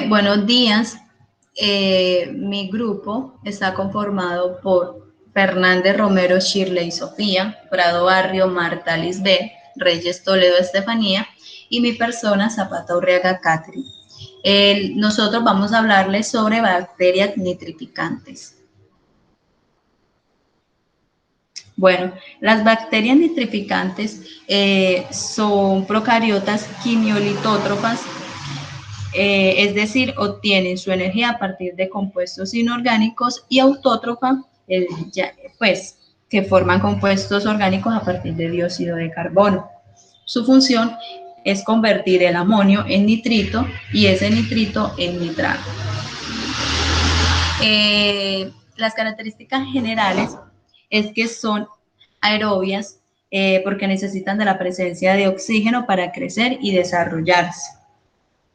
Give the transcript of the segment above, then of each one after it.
Buenos días. Mi grupo está conformado por Fernández Romero, Shirley Sofía, Prado Barrio, Marta Lisbeth, Reyes Toledo, Estefanía y mi persona, Zapata Urriaga, Catri. Nosotros vamos a hablarles sobre bacterias nitrificantes. Bueno, las bacterias nitrificantes son procariotas quimiolitótrofas, es decir, obtienen su energía a partir de compuestos inorgánicos, y autótrofa, pues, que forman compuestos orgánicos a partir de dióxido de carbono. Su función es convertir el amonio en nitrito y ese nitrito en nitrato. Las características generales es que son aerobias, porque necesitan de la presencia de oxígeno para crecer y desarrollarse.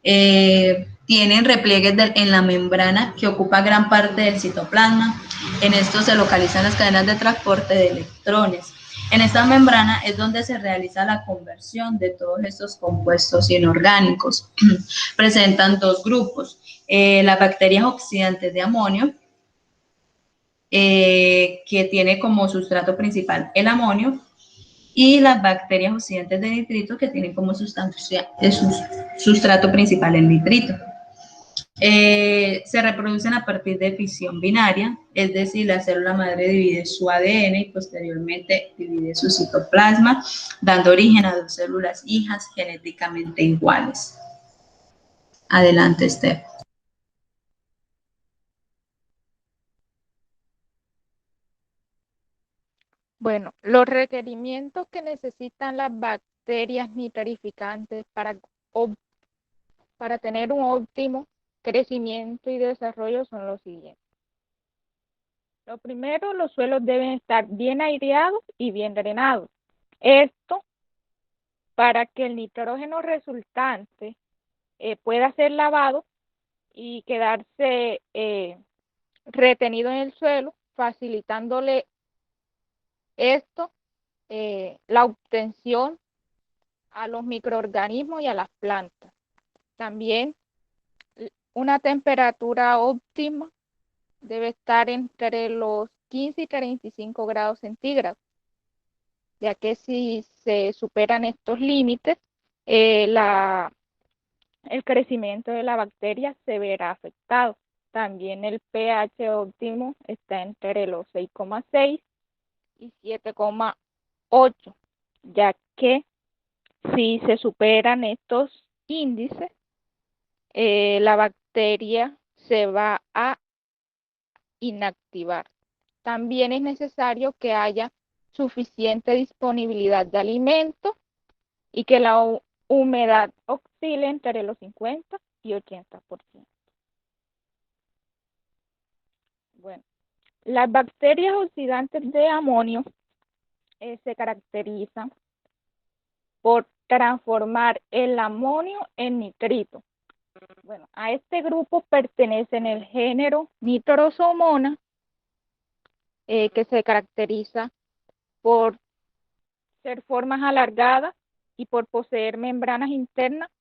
Tienen repliegues en la membrana que ocupa gran parte del citoplasma. En esto se localizan las cadenas de transporte de electrones. En esta membrana es donde se realiza la conversión de todos estos compuestos inorgánicos. Presentan dos grupos: las bacterias oxidantes de amonio, que tiene como sustrato principal el amonio, y las bacterias oxidantes de nitrito, que tienen como sustrato principal el nitrito. Se reproducen a partir de fisión binaria, es decir, la célula madre divide su ADN y posteriormente divide su citoplasma, dando origen a dos células hijas genéticamente iguales. Adelante, Steph. Bueno, los requerimientos que necesitan las bacterias nitrificantes para tener un óptimo crecimiento y desarrollo son los siguientes. Lo primero, los suelos deben estar bien aireados y bien drenados. Esto para que el nitrógeno resultante pueda ser lavado y quedarse retenido en el suelo, facilitándole esto la obtención a los microorganismos y a las plantas. También una temperatura óptima debe estar entre los 15 y 35 grados centígrados, ya que si se superan estos límites, el crecimiento de la bacteria se verá afectado. También el pH óptimo está entre los 6,6 y 7,8, ya que si se superan estos índices, la bacteria se va a inactivar. También es necesario que haya suficiente disponibilidad de alimentos y que la humedad oscile entre los 50 y 80%. Bueno, las bacterias oxidantes de amonio se caracterizan por transformar el amonio en nitrito. Bueno, a este grupo pertenecen el género Nitrosomona, que se caracteriza por ser formas alargadas y por poseer membranas internas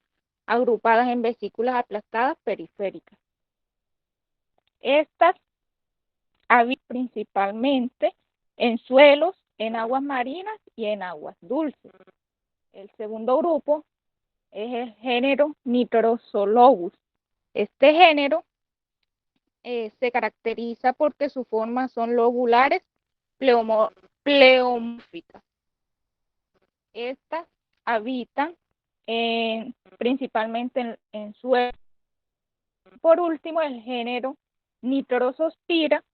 agrupadas en vesículas aplastadas periféricas. Estas habitan principalmente en suelos, en aguas marinas y en aguas dulces. El segundo grupo es el género Nitrosologus. Este género se caracteriza porque sus formas son lobulares pleomórficas. Estas habitan principalmente en suelos. Por último, el género Nitrosospira,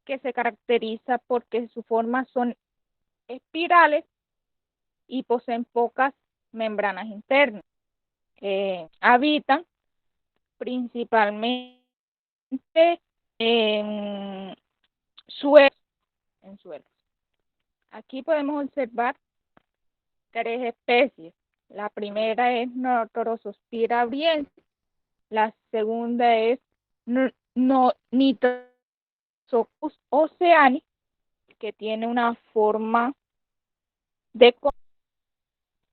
que se caracteriza porque sus formas son espirales y poseen pocas membranas internas. Habitan principalmente en suelos. Aquí podemos observar tres especies. La primera es Nitrosospira abriensis, la segunda es Nitrosophus oceani, que tiene una forma de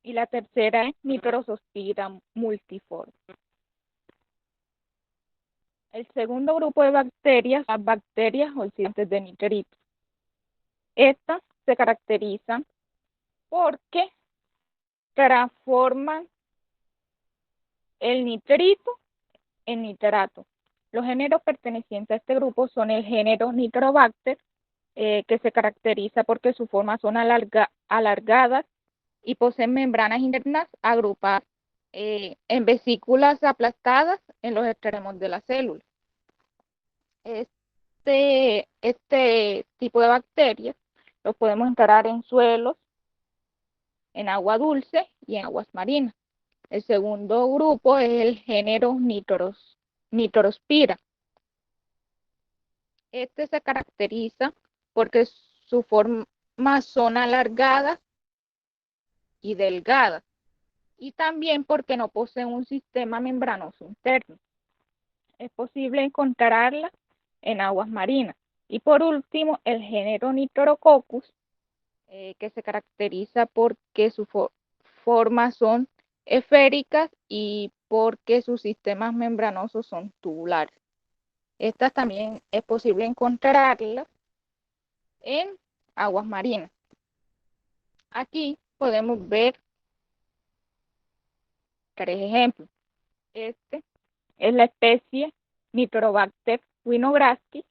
y la tercera es Nitrosospira multiforme. El segundo grupo de bacterias, las bacterias oxidantes de nitritos. Estas se caracterizan porque transforman el nitrito en nitrato. Los géneros pertenecientes a este grupo son el género Nitrobacter, que se caracteriza porque sus formas son alargadas y poseen membranas internas agrupadas en vesículas aplastadas en los extremos de la célula. Este tipo de bacterias lo podemos encontrar en suelos, en agua dulce y en aguas marinas. El segundo grupo es el género Nitrospira. Este se caracteriza porque sus formas son alargadas y delgadas, y también porque no poseen un sistema membranoso interno. Es posible encontrarla en aguas marinas. Y por último, el género Nitrococcus, que se caracteriza porque sus formas son esféricas y porque sus sistemas membranosos son tubulares. Estas también es posible encontrarlas en aguas marinas. Aquí podemos ver 3 ejemplos. Este es la especie Nitrobacter winograssi,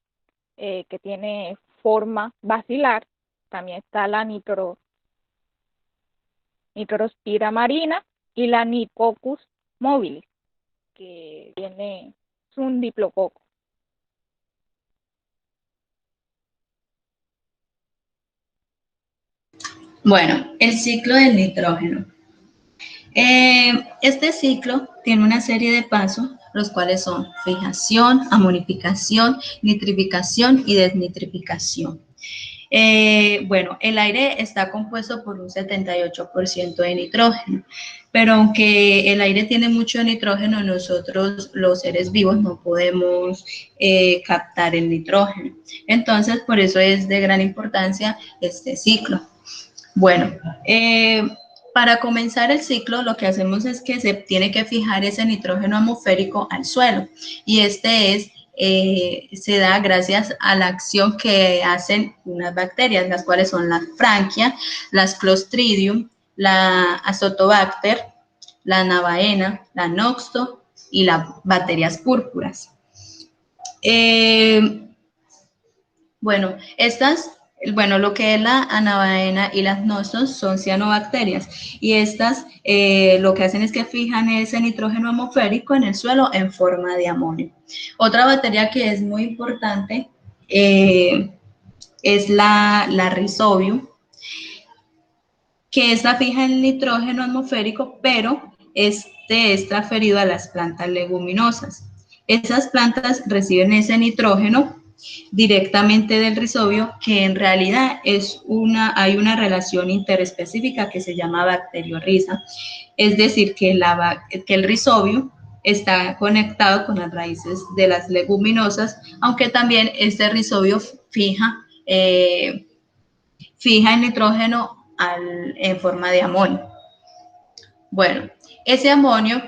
que tiene forma basilar. También está la Nitrospira marina y la Nicoccus mobilis, que es un diplococo. Bueno, el ciclo del nitrógeno. Este ciclo tiene una serie de pasos, los cuales son fijación, amonificación, nitrificación y desnitrificación. Bueno, el aire está compuesto por un 78% de nitrógeno, pero aunque el aire tiene mucho nitrógeno, nosotros los seres vivos no podemos captar el nitrógeno. Entonces, por eso es de gran importancia este ciclo. Bueno, para comenzar el ciclo, lo que hacemos es que se tiene que fijar ese nitrógeno atmosférico al suelo, y se da gracias a la acción que hacen unas bacterias, las cuales son las franquia, las Clostridium, la Azotobacter, la Navaena, la Noxto y las bacterias púrpuras. Bueno, lo que es la anabaena y las noxos son cianobacterias, y estas lo que hacen es que fijan ese nitrógeno atmosférico en el suelo en forma de amonio. Otra bacteria que es muy importante es la Rhizobium, que esta fija el nitrógeno atmosférico, pero este es transferido a las plantas leguminosas. Esas plantas reciben ese nitrógeno directamente del rizobio, que en realidad hay una relación interespecífica que se llama bacteriorriza, es decir, que el rizobio está conectado con las raíces de las leguminosas, aunque también este rizobio fija el nitrógeno en forma de amonio. Bueno, ese amonio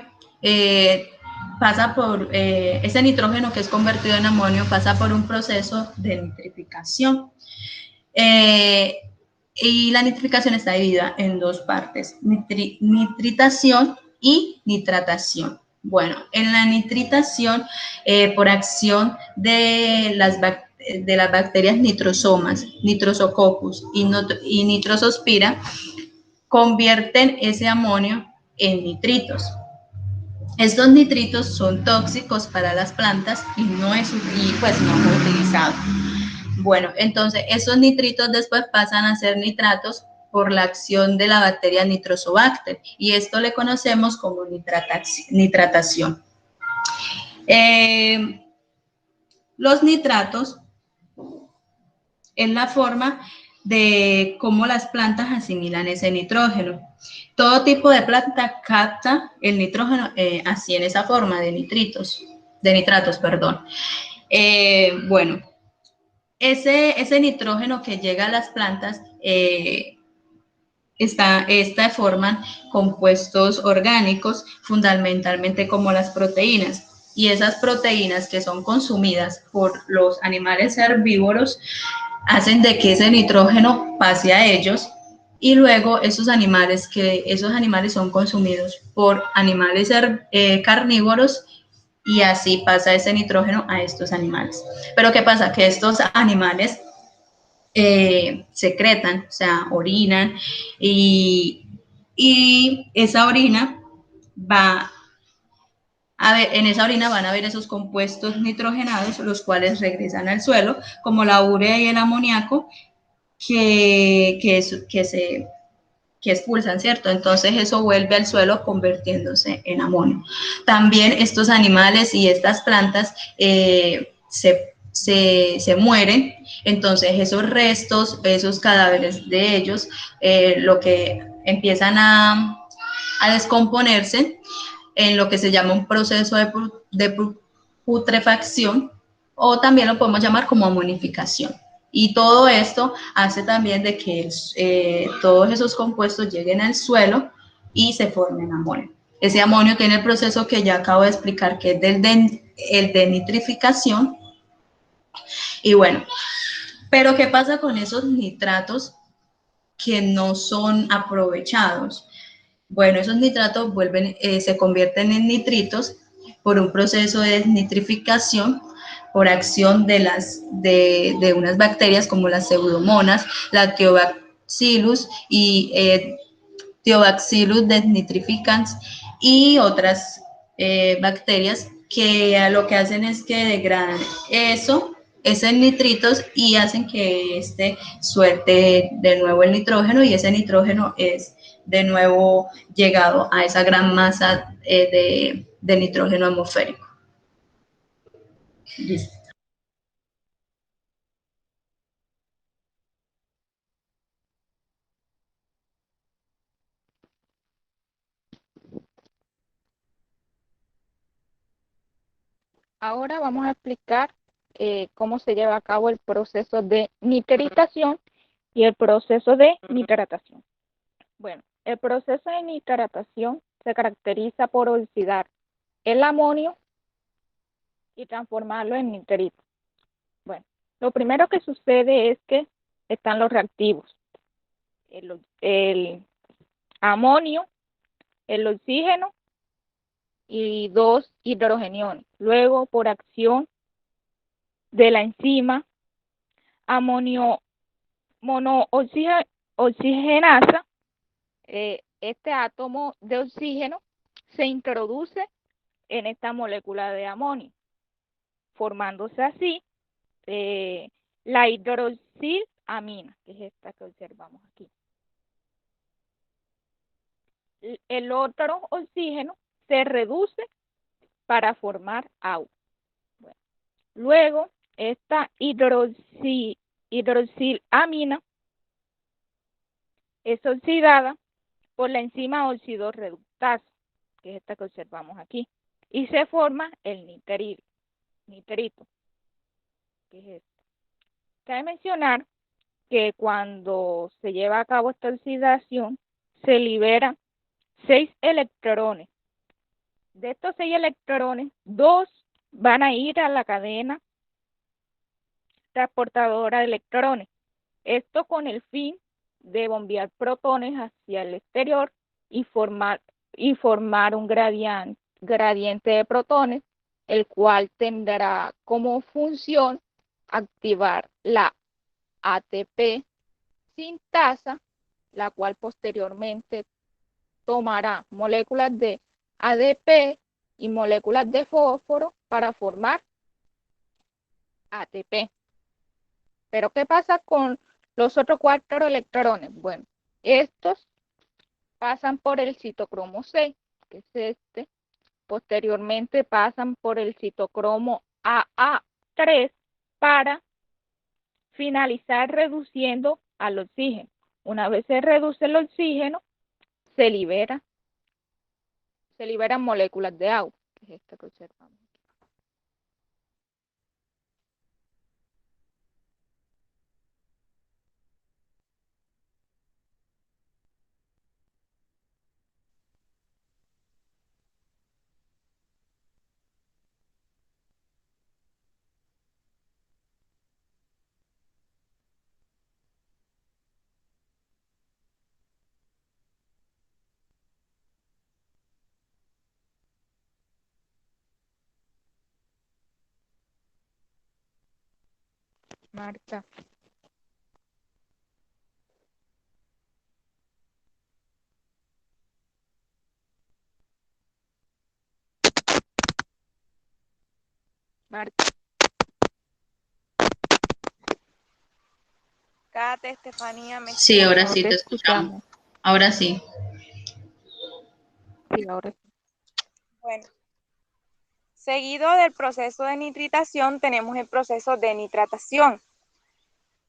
ese nitrógeno que es convertido en amonio pasa por un proceso de nitrificación. Y la nitrificación está dividida en dos partes, nitritación y nitratación. Bueno, en la nitritación, por acción de las bacterias nitrosomas, Nitrosococcus y Nitrosospira, convierten ese amonio en nitritos. Estos nitritos son tóxicos para las plantas y pues no es utilizado. Bueno, entonces esos nitritos después pasan a ser nitratos por la acción de la bacteria Nitrosobacter, y esto le conocemos como nitratación. Los nitratos es la forma de cómo las plantas asimilan ese nitrógeno. Todo tipo de planta capta el nitrógeno así, en esa forma de nitratos, perdón. Bueno, ese nitrógeno que llega a las plantas forman compuestos orgánicos, fundamentalmente como las proteínas. y esas proteínas que son consumidas por los animales herbívoros hacen de que ese nitrógeno pase a ellos y luego esos animales son consumidos por animales carnívoros y así pasa ese nitrógeno a estos animales. Pero ¿qué pasa? Que estos animales secretan, o sea, orinan y esa orina va a ver, en esa orina van a ver esos compuestos nitrogenados, los cuales regresan al suelo, como la urea y el amoníaco, que expulsan, ¿cierto? Entonces eso vuelve al suelo convirtiéndose en amonio. También estos animales y estas plantas se mueren, entonces esos restos, esos cadáveres de ellos, lo que empiezan a descomponerse en lo que se llama un proceso de putrefacción o también lo podemos llamar como amonificación. Y todo esto hace también de que todos esos compuestos lleguen al suelo y se formen amonio. Ese amonio tiene el proceso que ya acabo de explicar, que es el de nitrificación. Y bueno, pero ¿qué pasa con esos nitratos que no son aprovechados? Bueno, esos nitratos se convierten en nitritos por un proceso de desnitrificación por acción de unas bacterias como las pseudomonas, la Theobacillus y Theobacillus desnitrificans y otras bacterias que lo que hacen es que degradan esos nitritos y hacen que suelte de nuevo el nitrógeno y ese nitrógeno es de nuevo llegado a esa gran masa de nitrógeno atmosférico. Listo. Ahora vamos a explicar cómo se lleva a cabo el proceso de nitritación y el proceso de nitratación. Bueno, el proceso de nitratación se caracteriza por oxidar el amonio y transformarlo en nitrito. Bueno, lo primero que sucede es que están los reactivos. El amonio, el oxígeno y dos hidrogeniones. Luego, por acción de la enzima amonio monooxigenasa, este átomo de oxígeno se introduce en esta molécula de amonio, formándose así la hidroxilamina, que es esta que observamos aquí. El otro oxígeno se reduce para formar agua. Bueno, luego, esta hidroxilamina es oxidada por la enzima oxidorreductasa, que es esta que observamos aquí, y se forma el nitrito, que es esto. Cabe mencionar que cuando se lleva a cabo esta oxidación, se liberan 6 electrones. De estos 6 electrones, 2 van a ir a la cadena transportadora de electrones. Esto con el fin de bombear protones hacia el exterior y formar un gradiente de protones, el cual tendrá como función activar la ATP sintasa, la cual posteriormente tomará moléculas de ADP y moléculas de fósforo para formar ATP. Pero ¿qué pasa con los otros 4 electrones? Bueno, estos pasan por el citocromo 6, que es este. Posteriormente pasan por el citocromo AA3 para finalizar reduciendo al oxígeno. Una vez se reduce el oxígeno, se liberan moléculas de agua, que es esta que observamos. Marta. Marta. Kate, Estefanía, ¿me Sí, ahora No sí te te escuchamos. escuchamos. Ahora sí. Sí, ahora sí. Bueno, seguido del proceso de nitritación tenemos el proceso de nitratación.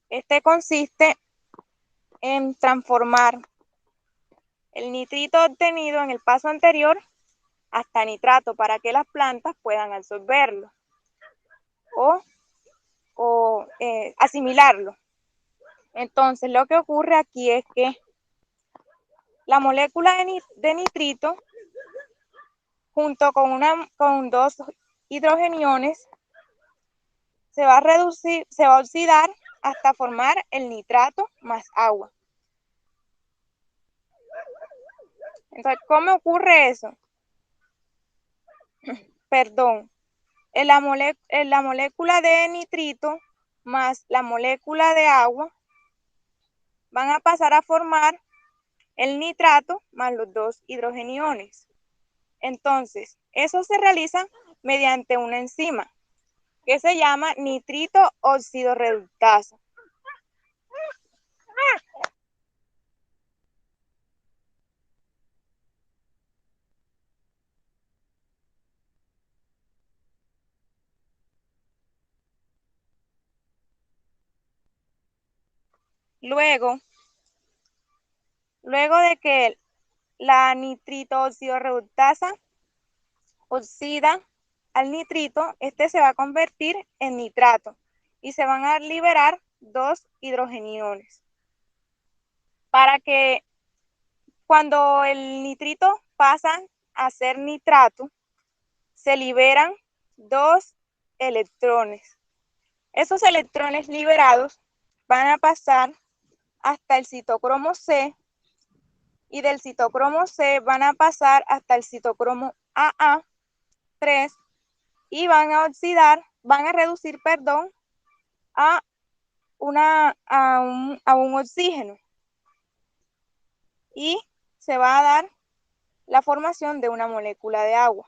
Este consiste en transformar el nitrito obtenido en el paso anterior hasta nitrato para que las plantas puedan absorberlo o asimilarlo. Entonces, lo que ocurre aquí es que la molécula de nitrito, junto con dos hidrogeniones, se va a oxidar hasta formar el nitrato más agua. Entonces, ¿cómo ocurre eso? Perdón, la molécula de nitrito más la molécula de agua van a pasar a formar el nitrato más los dos hidrogeniones. Entonces, eso se realiza mediante una enzima que se llama nitrito oxidorreductasa. Luego de que la nitrito oxidorreductasa oxida al nitrito, este se va a convertir en nitrato y se van a liberar dos hidrogeniones. Para que cuando el nitrito pasa a ser nitrato, se liberan dos electrones. Esos electrones liberados van a pasar hasta el citocromo C y del citocromo C van a pasar hasta el citocromo AA3 y van a reducir, a un oxígeno y se va a dar la formación de una molécula de agua.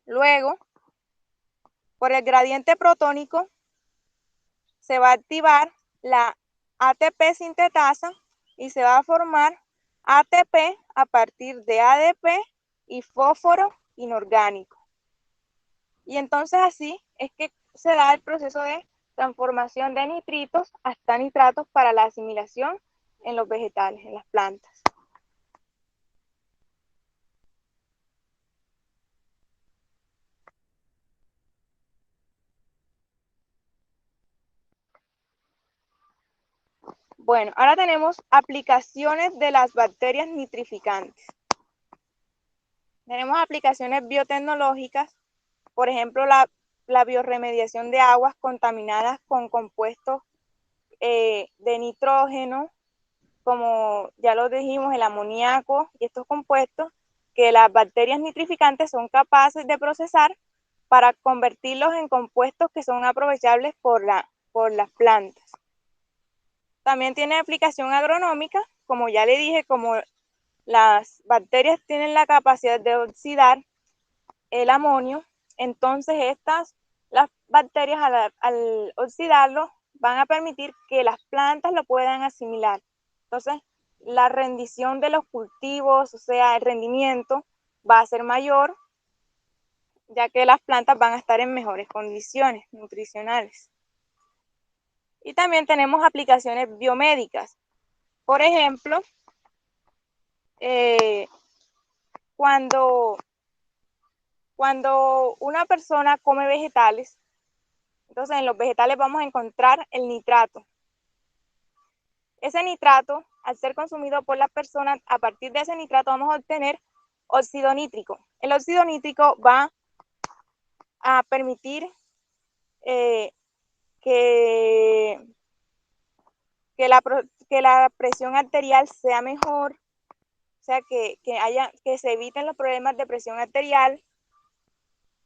Luego, por el gradiente protónico, se va a activar la ATP sintetasa y se va a formar ATP a partir de ADP y fósforo inorgánico. Y entonces así es que se da el proceso de transformación de nitritos hasta nitratos para la asimilación en los vegetales, en las plantas. Bueno, ahora tenemos aplicaciones de las bacterias nitrificantes. Tenemos aplicaciones biotecnológicas, por ejemplo, la bioremediación de aguas contaminadas con compuestos de nitrógeno, como ya lo dijimos, el amoníaco y estos compuestos que las bacterias nitrificantes son capaces de procesar para convertirlos en compuestos que son aprovechables por las plantas. También tiene aplicación agronómica, como ya le dije, como las bacterias tienen la capacidad de oxidar el amonio, entonces las bacterias al oxidarlo van a permitir que las plantas lo puedan asimilar. Entonces, la rendición de los cultivos, o sea, el rendimiento va a ser mayor, ya que las plantas van a estar en mejores condiciones nutricionales. Y también tenemos aplicaciones biomédicas. Por ejemplo, cuando una persona come vegetales, entonces en los vegetales vamos a encontrar el nitrato. Ese nitrato, al ser consumido por las personas, a partir de ese nitrato vamos a obtener óxido nítrico. El óxido nítrico va a permitir que la presión arterial sea mejor, o sea, que se eviten los problemas de presión arterial.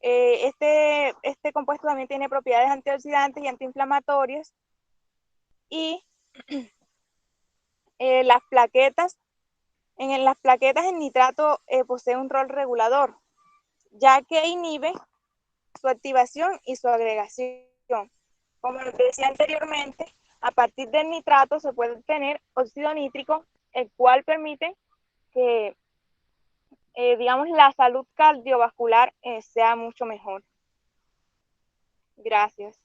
Este compuesto también tiene propiedades antioxidantes y antiinflamatorias. Y las plaquetas, las plaquetas el nitrato posee un rol regulador, ya que inhibe su activación y su agregación. Como les decía anteriormente, a partir del nitrato se puede obtener óxido nítrico, el cual permite que, digamos, la salud cardiovascular sea mucho mejor. Gracias.